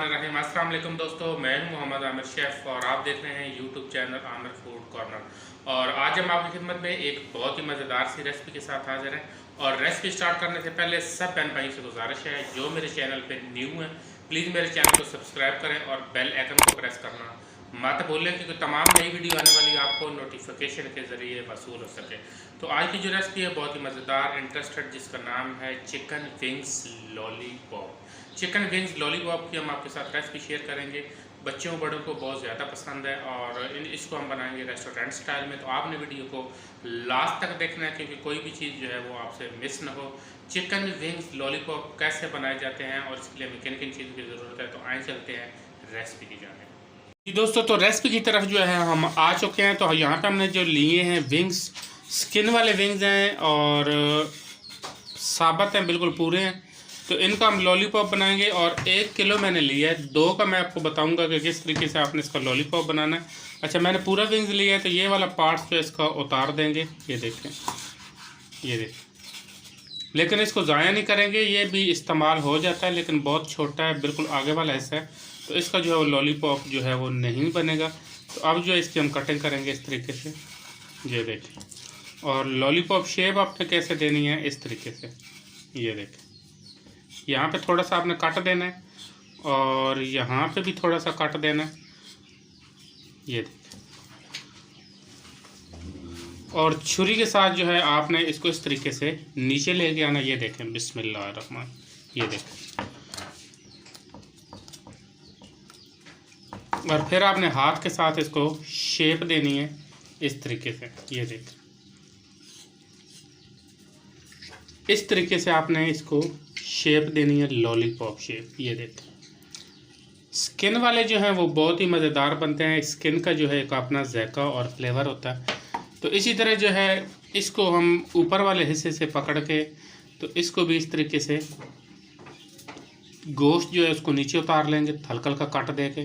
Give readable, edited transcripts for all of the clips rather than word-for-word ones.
बिस्मिल्लाहिर्रहमानिर्रहीम। अस्सलाम वालेकुम दोस्तों, मैं हूं मोहम्मद आमिर शेफ़ और आप देख रहे हैं YouTube channel Aamir food corner. और आज हम आपकी खिदमत में एक बहुत ही मज़ेदार सी रेसिपी के साथ हाजिर हैं। और रेसिपी स्टार्ट करने से पहले सब बहन भाई से गुजारिश है, जो मेरे चैनल पर न्यू है प्लीज़ मेरे चैनल को सब्सक्राइब करें और बेल आइकन को प्रेस करना मत भूलें, क्योंकि तमाम नई वीडियो आने वाली आपको नोटिफिकेशन के ज़रिए वसूल हो सके। तो आज की जो रेसिपी है बहुत ही मज़ेदार इंटरेस्टेड, जिसका नाम है chicken wings lollipop. Chicken wings lollipop की हम आपके साथ रेसिपी शेयर करेंगे। बच्चों बड़ों को बहुत ज़्यादा पसंद है और इसको हम बनाएंगे रेस्टोरेंट स्टाइल में। तो आपने वीडियो को लास्ट तक देखना है, क्योंकि कोई भी चीज़ जो है वो आपसे मिस ना हो। चिकन विंग्स लॉलीपॉप कैसे बनाए जाते हैं और इसके लिए हमें किन किन चीज़ों की ज़रूरत है, तो आए चलते हैं रेसिपी की जाने। जी दोस्तों, तो रेसिपी की तरफ जो है हम आ चुके हैं। तो यहाँ पे हमने जो लिए हैं विंग्स, स्किन वाले विंग्स हैं और साबुत हैं, बिल्कुल पूरे हैं। तो इनका हम लॉलीपॉप बनाएंगे और 1 किलो मैंने लिया है। 2 का मैं आपको बताऊंगा कि किस तरीके से आपने इसका लॉलीपॉप बनाना है। अच्छा, मैंने पूरा विंग्स लिया है, तो ये वाला पार्ट जो इसका उतार देंगे। ये देखें, ये देखें, लेकिन इसको ज़ाया नहीं करेंगे, ये भी इस्तेमाल हो जाता है लेकिन बहुत छोटा है, बिल्कुल आगे वाला हिस्सा है, तो इसका जो है वो लॉलीपॉप जो है वो नहीं बनेगा। तो अब जो इसकी हम कटिंग करेंगे इस तरीके से, ये देखें। और लॉलीपॉप शेप आपने कैसे देनी है, इस तरीके से, ये देखें। यहाँ पे थोड़ा सा आपने काट देना है और यहाँ पे भी थोड़ा सा काट देना है, ये देखें। और छुरी के साथ जो है आपने इसको इस तरीके से नीचे लेके आना, ये देखें। बिस्मिल्लाहिर्रहमान, ये देखें। और फिर आपने हाथ के साथ इसको शेप देनी है इस तरीके से, ये देखें। इस तरीके से आपने इसको शेप देनी है, लॉलीपॉप शेप, ये देखें। स्किन वाले जो हैं वो बहुत ही मज़ेदार बनते हैं। स्किन का जो है एक अपना जायका और फ्लेवर होता है। तो इसी तरह जो है इसको हम ऊपर वाले हिस्से से पकड़ के, तो इसको भी इस तरीके से गोश्त जो है उसको नीचे उतार लेंगे, हल्का हल्का काट दे के।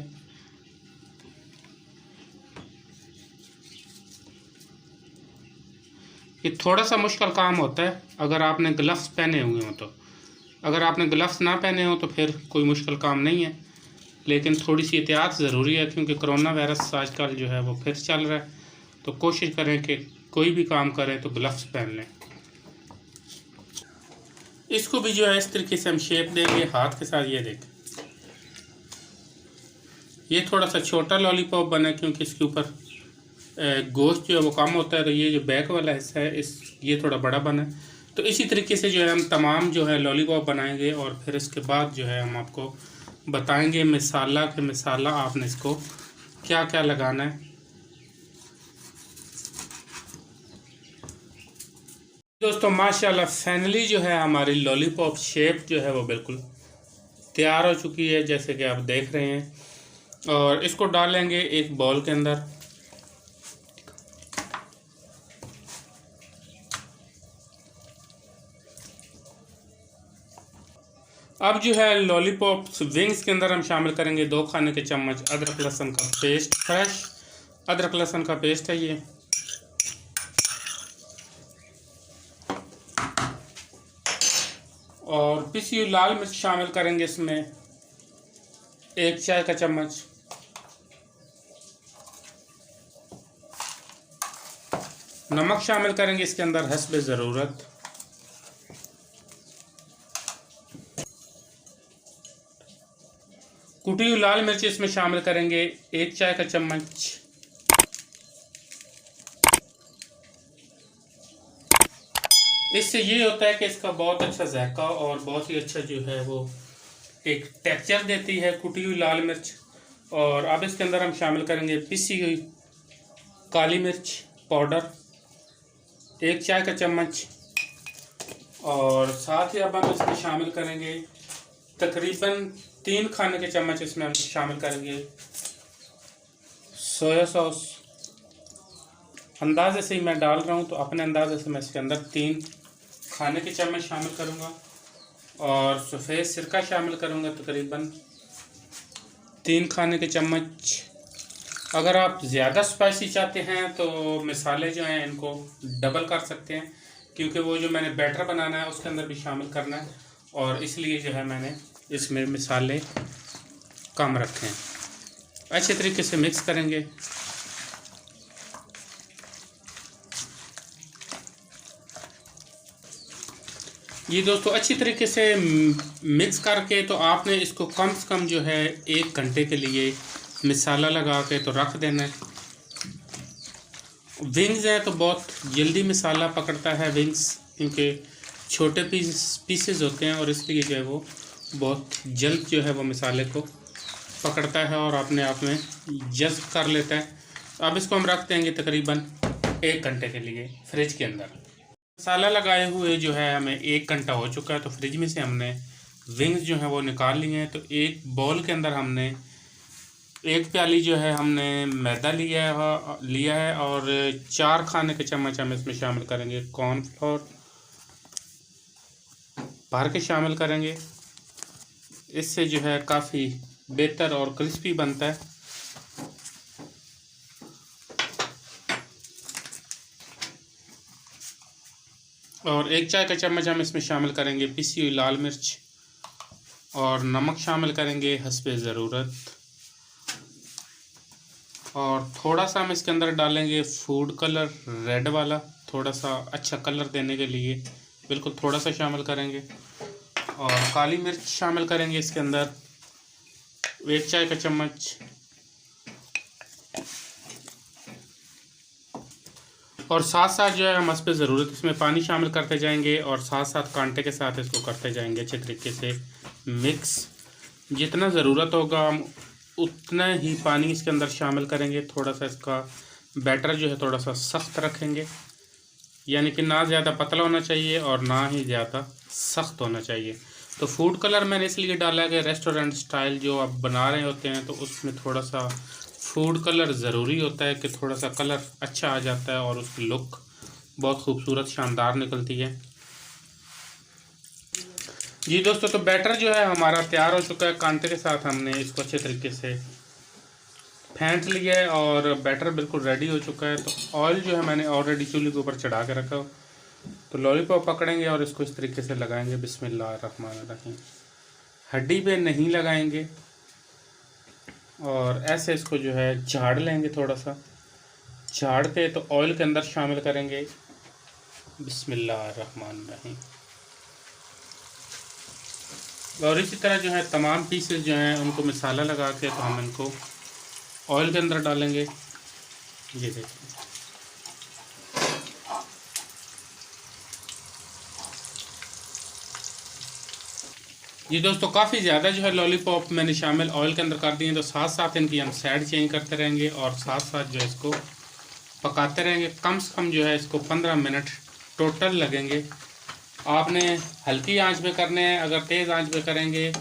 ये थोड़ा सा मुश्किल काम होता है अगर आपने ग्लव्स पहने हुए हों। तो अगर आपने ग्लव्स ना पहने हो तो फिर कोई मुश्किल काम नहीं है, लेकिन थोड़ी सी एहतियात ज़रूरी है, क्योंकि कोरोना वायरस आजकल जो है वो फिर चल रहा है। तो कोशिश करें कि कोई भी काम करें तो ग्लव्स पहन लें। इसको भी जो है इस तरीके से हम शेप देंगे हाथ के साथ, ये देखें। ये थोड़ा सा छोटा लॉलीपॉप बना क्योंकि इसके ऊपर गोश्त जो है वो कम होता है, तो ये जो बैक वाला हिस्सा है ये थोड़ा बड़ा बना है। तो इसी तरीके से जो है हम तमाम जो है लॉलीपॉप बनाएंगे और फिर इसके बाद जो है हम आपको बताएंगे मसाला के मसाला आपने इसको क्या क्या लगाना है। दोस्तों माशाल्लाह फाइनली जो है हमारी लॉलीपॉप शेप जो है वो बिल्कुल तैयार हो चुकी है, जैसे कि आप देख रहे हैं। और इसको डालेंगे एक बाउल के अंदर। अब जो है लॉलीपॉप विंग्स के अंदर हम शामिल करेंगे 2 खाने के चम्मच अदरक लहसुन का पेस्ट। फ्रेश अदरक लहसुन का पेस्ट है ये। और पिसी हुई लाल मिर्च शामिल करेंगे इसमें 1 चाय का चम्मच। नमक शामिल करेंगे इसके अंदर हस्बे ज़रूरत। कुटी हुई लाल मिर्च इसमें शामिल करेंगे 1 चाय का चम्मच। इससे ये होता है कि इसका बहुत अच्छा जायका और बहुत ही अच्छा जो है वो एक टेक्सचर देती है कुटी हुई लाल मिर्च। और अब इसके अंदर हम शामिल करेंगे पिसी हुई काली मिर्च पाउडर 1 चाय का चम्मच। और साथ ही अब हम इसमें शामिल करेंगे तकरीबन 3 खाने के चम्मच इसमें हम शामिल करेंगे सोया सॉस। अंदाजे से ही मैं डाल रहा हूँ, तो अपने अंदाजे से मैं इसके अंदर 3 खाने के चम्मच शामिल करूँगा। और सफ़ेद सिरका शामिल करूँगा तकरीबन 3 खाने के चम्मच। अगर आप ज़्यादा स्पाइसी चाहते हैं तो मसाले जो हैं इनको डबल कर सकते हैं, क्योंकि वो जो मैंने बैटर बनाना है उसके अंदर भी शामिल करना है, और इसलिए जो है मैंने इसमें मसाले कम रखें। अच्छे तरीके से मिक्स करेंगे। ये दोस्तों अच्छी तरीके से मिक्स करके तो आपने इसको कम से कम जो है 1 घंटे के लिए मसाला लगा के तो रख देना है। विंग्स है तो बहुत जल्दी मसाला पकड़ता है विंग्स, क्योंकि छोटे पीसेस होते हैं और इसलिए जो है वो बहुत जल्द जो है वो मसाले को पकड़ता है और अपने आप में जज़्ब कर लेता है। तो अब इसको हम रख देंगे तकरीबन 1 घंटे के लिए फ्रिज के अंदर। मसाला लगाए हुए जो है हमें 1 घंटा हो चुका है, तो फ्रिज में से हमने विंग्स जो है वो निकाल लिए हैं। तो एक बाउल के अंदर हमने 1 प्याली जो है हमने मैदा लिया है और 4 खाने के चम्मच हम इसमें शामिल करेंगे कॉर्नफ्लोर भर के शामिल करेंगे। इससे जो है काफ़ी बेहतर और क्रिस्पी बनता है। और 1 चाय का चम्मच हम इसमें शामिल करेंगे पिसी हुई लाल मिर्च और नमक शामिल करेंगे हस्बे ज़रूरत। और थोड़ा सा हम इसके अंदर डालेंगे फूड कलर रेड वाला, थोड़ा सा अच्छा कलर देने के लिए बिल्कुल थोड़ा सा शामिल करेंगे। और काली मिर्च शामिल करेंगे इसके अंदर 1 चाय का चम्मच। और साथ साथ जो है हम इस पर ज़रूरत इसमें पानी शामिल करते जाएंगे और साथ साथ कांटे के साथ इसको करते जाएंगे अच्छे तरीके से मिक्स। जितना ज़रूरत होगा हम उतना ही पानी इसके अंदर शामिल करेंगे। थोड़ा सा इसका बैटर जो है थोड़ा सा सख्त रखेंगे, यानी कि ना ज़्यादा पतला होना चाहिए और ना ही ज़्यादा सख्त होना चाहिए। तो फूड कलर मैंने इसलिए डाला है कि रेस्टोरेंट स्टाइल जो आप बना रहे होते हैं तो उसमें थोड़ा सा फूड कलर ज़रूरी होता है कि थोड़ा सा कलर अच्छा आ जाता है और उसकी लुक बहुत खूबसूरत शानदार निकलती है। जी दोस्तों, तो बैटर जो है हमारा तैयार हो चुका है। कांटे के साथ हमने इसको अच्छे तरीके से फेंट लिया है और बैटर बिल्कुल रेडी हो चुका है। तो ऑयल जो है मैंने ऑलरेडी चूल्हे के ऊपर चढ़ा के रखा हो। तो लॉलीपॉप पकड़ेंगे और इसको इस तरीके से लगाएंगे। बिस्मिल्लाहिर्रहमानिर्रहीम। हड्डी पे नहीं लगाएंगे और ऐसे इसको जो है झाड़ लेंगे। थोड़ा सा झाड़ के तो ऑयल के अंदर शामिल करेंगे। बिस्मिल्लाहिर्रहमानिर्रहीम। और इसी तरह जो है तमाम पीसेस जो हैं उनको मसाला लगा के तो हम इनको ऑयल के अंदर डालेंगे। ये देखिए, जी दोस्तों, काफ़ी ज़्यादा जो है लॉलीपॉप मैंने शामिल ऑयल के अंदर कर दिए। तो साथ साथ इनकी हम साइड चेंज करते रहेंगे और साथ साथ जो है इसको पकाते रहेंगे। कम से कम जो है इसको 15 मिनट टोटल लगेंगे। आपने हल्की आंच पे करने हैं, अगर तेज़ आंच पे करेंगे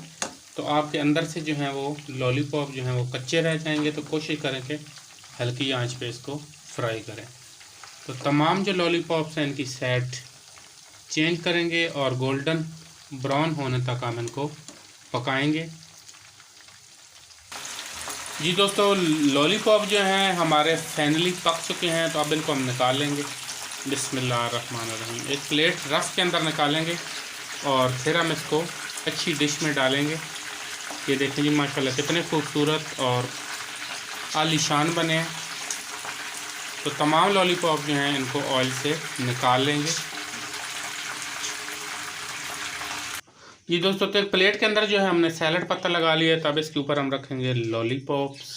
तो आपके अंदर से जो है वो लॉलीपॉप जो है वो कच्चे रह जाएंगे। तो कोशिश करें कि हल्की आंच पे इसको फ्राई करें। तो तमाम जो लॉलीपॉप्स हैं इनकी साइड चेंज करेंगे और गोल्डन ब्राउन होने तक हम इनको पकाएंगे। जी दोस्तों, लॉलीपॉप जो हैं हमारे फाइनली पक चुके हैं। तो अब इनको हम निकाल लेंगे। बिस्मिल्लाहिर्रहमानिर्रहीम। एक प्लेट रफ के अंदर निकालेंगे और फिर हम इसको अच्छी डिश में डालेंगे। ये देखें जी, माशाल्लाह कितने खूबसूरत और आलीशान बने हैं। तो तमाम लॉलीपॉप जो हैं इनको ऑयल से निकाल लेंगे। जी दोस्तों, तो एक प्लेट के अंदर जो है हमने सैलड पत्ता लगा लिया है। तब इसके ऊपर हम रखेंगे लॉलीपॉप्स।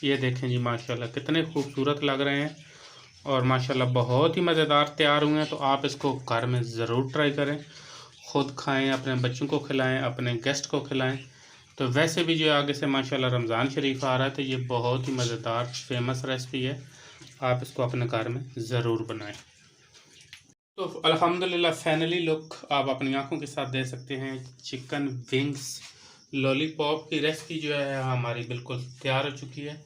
ये देखें जी, माशाल्लाह कितने खूबसूरत लग रहे हैं और माशाल्लाह बहुत ही मज़ेदार तैयार हुए हैं। तो आप इसको घर में ज़रूर ट्राई करें, ख़ुद खाएं, अपने बच्चों को खिलाएं, अपने गेस्ट को खिलाएं। तो वैसे भी जो आगे से माशाल्लाह रमज़ान शरीफ आ रहा है तो ये बहुत ही मज़ेदार फेमस रेसिपी है। आप इसको अपने घर में ज़रूर बनाएं। तो अल्हम्दुलिल्लाह फाइनली लुक आप अपनी आंखों के साथ दे सकते हैं। चिकन विंग्स लॉलीपॉप की रेसिपी जो है हमारी बिल्कुल तैयार हो चुकी है।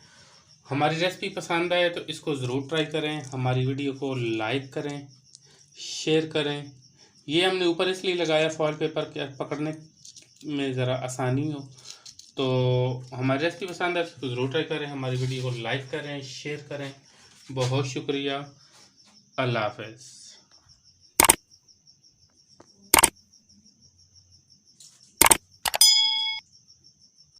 हमारी रेसिपी पसंद आए तो इसको ज़रूर ट्राई करें। हमारी वीडियो को लाइक करें, शेयर करें। ये हमने ऊपर इसलिए लगाया फॉइल पेपर के पकड़ने में ज़रा आसानी हो। तो हमारी रेसिपी पसंद है तो ज़रूर ट्राई करें। हमारी वीडियो को लाइक करें, शेयर करें। बहुत शुक्रिया। अल्लाह हाफ़िज़।